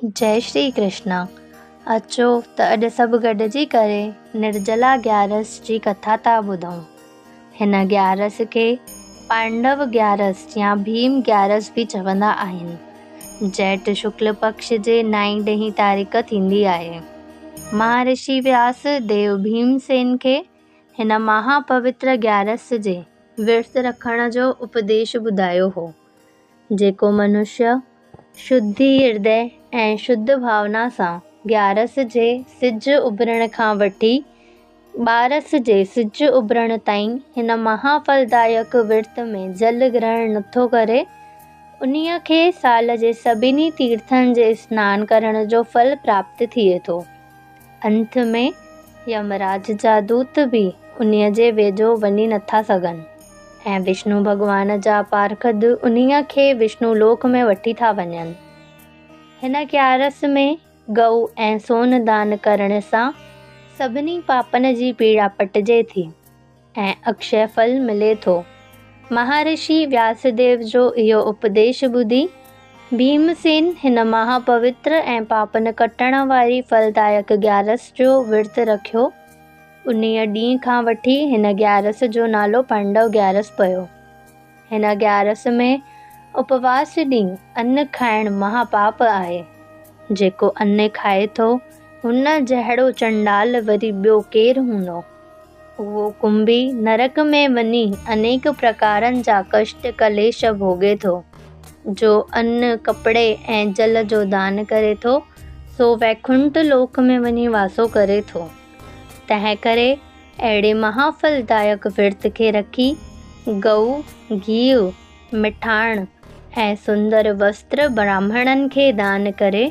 जय श्री कृष्ण। अचो त अॼु सभु गॾिजी करे निर्जला ग्यारस जी कथा था ॿुधूं। हिन ग्यारस खे पांडव ग्यारस या भीम ग्यारस बि चवंदा आहिनि। जेठ शुक्ल पक्ष जे 9 ॾहीं तारीख़ थींदी आहे। महर्षि व्यास देव भीमसेन खे हिन महापवित्र ग्यारस जे विर्त रखण जो उपदेश ॿुधायो हो, जेको मनुष्य शुद्धि हृदय ऐं शुद्ध भावना सां ग्यारस जे सिज उभरण खां वठी ॿारस जे सिज उभरण ताईं हिन महाफलदायक विर्त में जल ग्रहण नथो करे, उन्हीअ खे साल जे सभिनी तीर्थनि जे सनानु करण जो फल प्राप्त थिए थो। अंत में यमराज जा दूत बि उन्हीअ जे वेझो वञी नथा सघनि ऐं विष्णु भॻवान जा पार्षद उन्हीअ खे विष्णु लोक में वठी था वञनि। हिन ग्यारस में गऊ ऐं सोन दान करण सां सभिनी पापनि जी पीड़ा पटिजे थी ऐं अक्षय फल मिले थो। महर्षि व्यासदेव जो इहो उपदेश ॿुधी भीमसेन हिन महापवित्र ऐं पापन कटण वारी फलदायक ग्यारस जो विर्त रखियो। उन्हीअ ॾींहं खां वठी हिन ग्यारस जो नालो पांडव ग्यारस पियो। हिन ग्यारस में उपवास ॾींहुं अन्न खाइण महापाप आहे। जेको अन्न खाए थो हुन जहिड़ो चंडाल वरी ॿियो केरु हूंदो। उहो कुंभी नरक में वञी अनेक प्रकारनि जा कष्ट कलेश भोॻे थो। जो अन्न कपिड़े ऐं जल जो दान करे थो सो वैकुंठ लोक में वञी वासो करे थो। तंहिं करे अहिड़े महाफलदायक विर्त खे रखी गऊ, घीउ, मिठाण ऐं सुंदर वस्त्र ब्राह्मणनि खे दान करे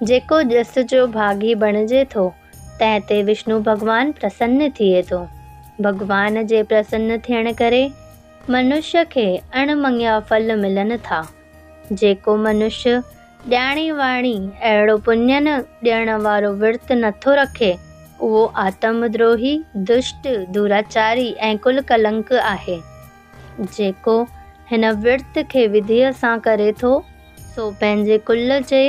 जेको जस जो भागी बणिजे थो, तंहिं ते विष्णु भॻवानु प्रसन्न थिए थो। भॻवान जे प्रसन्न थियण करे मनुष्य खे अणमङिया फल मिलनि था। जेको मनुष्य ॼाणी वाणी अहिड़ो पुण्य ॾियण वारो विर्त नथो रखे, उहो आत्मद्रोही, दुष्ट, दुराचारी ऐं कुल कलंक आहे। जेको हिन विर्त खे विधिअ सां करे थो सो पंहिंजे कुल जे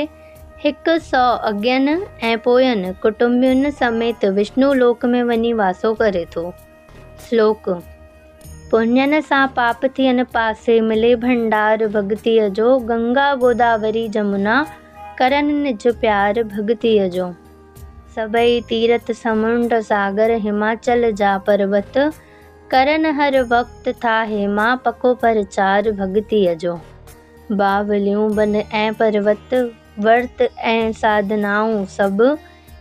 100 अज्ञनि ऐं पोयनि कुटुंबियुनि समेत विष्णु लोक में वञी वासो करे थो। श्लोक। पुण्यनि सां पाप थियनि पासे मिले भंडार भगतीअ जो, गंगा गोदावरी जमुना करन निज प्यार भगतीअ जो। सभई तीरथ समुंड सागर हिमाचल जा पर्वत, करन हर वक्त था हेमा पको परचार भगतीअ जो। बावलियूं बन ऐं पर्वत, वर्त ऐं साधनाऊं सभु,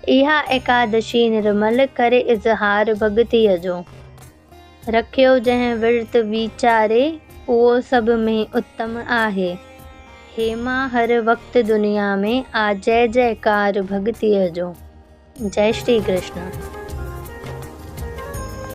इहा एकादशी निर्मल करे इज़हार भगतीअ जो। रखियो जंहिं विर्त वीचारे, उहो सभ में उत्तम आहे। हेमा हर वक्त दुनिया में आ जय जयकार भगतीअ जो। जय श्री कृष्ण।